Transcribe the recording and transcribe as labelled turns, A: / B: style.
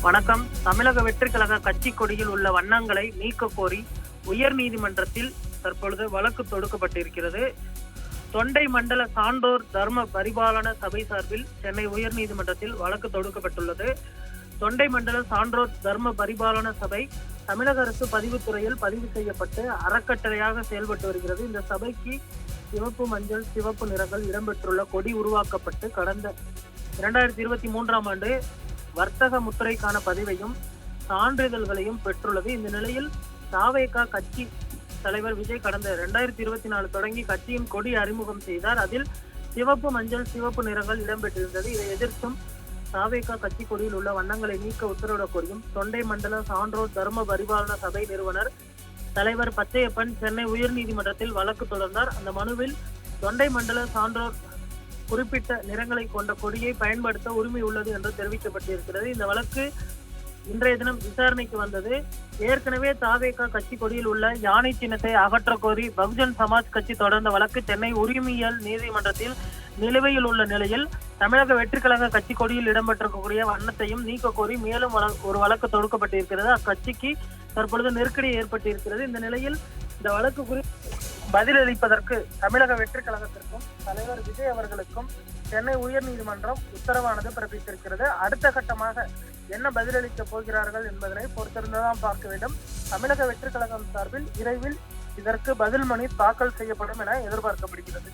A: வணக்கம். தமிழக வெற்றி கழக கட்சி கொடியில் உள்ள வண்ணங்களை நீக்க கோரி உயர் நீதிமன்றத்தில் தற்பொழுது வழக்கு தொடுக்கப்பட்டிருக்கிறது. தொண்டை மண்டல சான்றோர் தர்ம பரிபாலன சபை சார்பில் சென்னை உயர் நீதிமன்றத்தில் வழக்கு தொடுக்கப்பட்டுள்ளது. தொண்டை மண்டல சான்றோர் தர்ம பரிபாலன சபை தமிழக அரசு பதிவுத்துறையில் பதிவு செய்யப்பட்டு அறக்கட்டளையாக செயல்பட்டு வருகிறது. இந்த சபைக்கு சிவப்பு, மஞ்சள், சிவப்பு நிறங்கள் இடம்பெற்றுள்ள கொடி உருவாக்கப்பட்டு கடந்த 2023ஆம் ஆண்டு வர்த்தக முத்திரைக்கான பதிவையும் சான்றிதழ்களையும் பெற்றுள்ளது. இந்த நிலையில் தாவேகா கட்சி தலைவர் விஜய் கடந்த 2024 தொடங்கி கட்சியின் கொடி அறிமுகம் செய்தார். அதில் சிவப்பு, மஞ்சள், சிவப்பு நிறங்கள் இடம்பெற்றிருந்தது. இதை எதிர்த்தும் தாவேகா கட்சி கொடியில் உள்ள வண்ணங்களை நீக்க உத்தரவிடக் கோரியும் தொண்டை மண்டல சான்றோர் தர்ம பரிபாலன சபை நிறுவனர் தலைவர் பச்சையப்பன் சென்னை உயர்நீதிமன்றத்தில் வழக்கு தொடர்ந்தார். அந்த மனுவில் தொண்டை மண்டல சான்றோர் குறிப்பிட்ட நிறங்களை கொண்ட கொடியை பயன்படுத்த உரிமை உள்ளது என்று தெரிவிக்கப்பட்டிருக்கிறது. இந்த வழக்கு இன்றைய தினம் விசாரணைக்கு வந்தது. ஏற்கனவே தாவேகா கட்சி கொடியில் உள்ள யானை சின்னத்தை அகற்ற கோரி பகுஜன் சமாஜ் கட்சி தொடர்ந்த வழக்கு சென்னை உரிமையியல் நீதிமன்றத்தில் நிலுவையில் உள்ள நிலையில் தமிழக வெற்றி கழக கட்சி கொடியில் இடம்பெற்றக்கூடிய வண்ணத்தையும் நீக்க கோரி மேலும் ஒரு வழக்கு தொடுக்கப்பட்டிருக்கிறது. அக்கட்சிக்கு தற்பொழுது நெருக்கடி ஏற்பட்டிருக்கிறது. இந்த நிலையில் இந்த வழக்கு குறித்து பதிலளிப்பதற்கு தமிழக வெற்றி கழகத்திற்கும் தலைவர் விஜய் அவர்களுக்கும் சென்னை உயர் நீதிமன்றம் உத்தரவானது பிறப்பித்திருக்கிறது. அடுத்த கட்டமாக என்ன பதிலளிக்க போகிறார்கள் என்பதனை பொறுத்திருந்துதான் பார்க்க வேண்டும். தமிழக வெற்றி கழகம் சார்பில் விரைவில் இதற்கு பதில் மனு தாக்கல் செய்யப்படும் என எதிர்பார்க்கப்படுகிறது.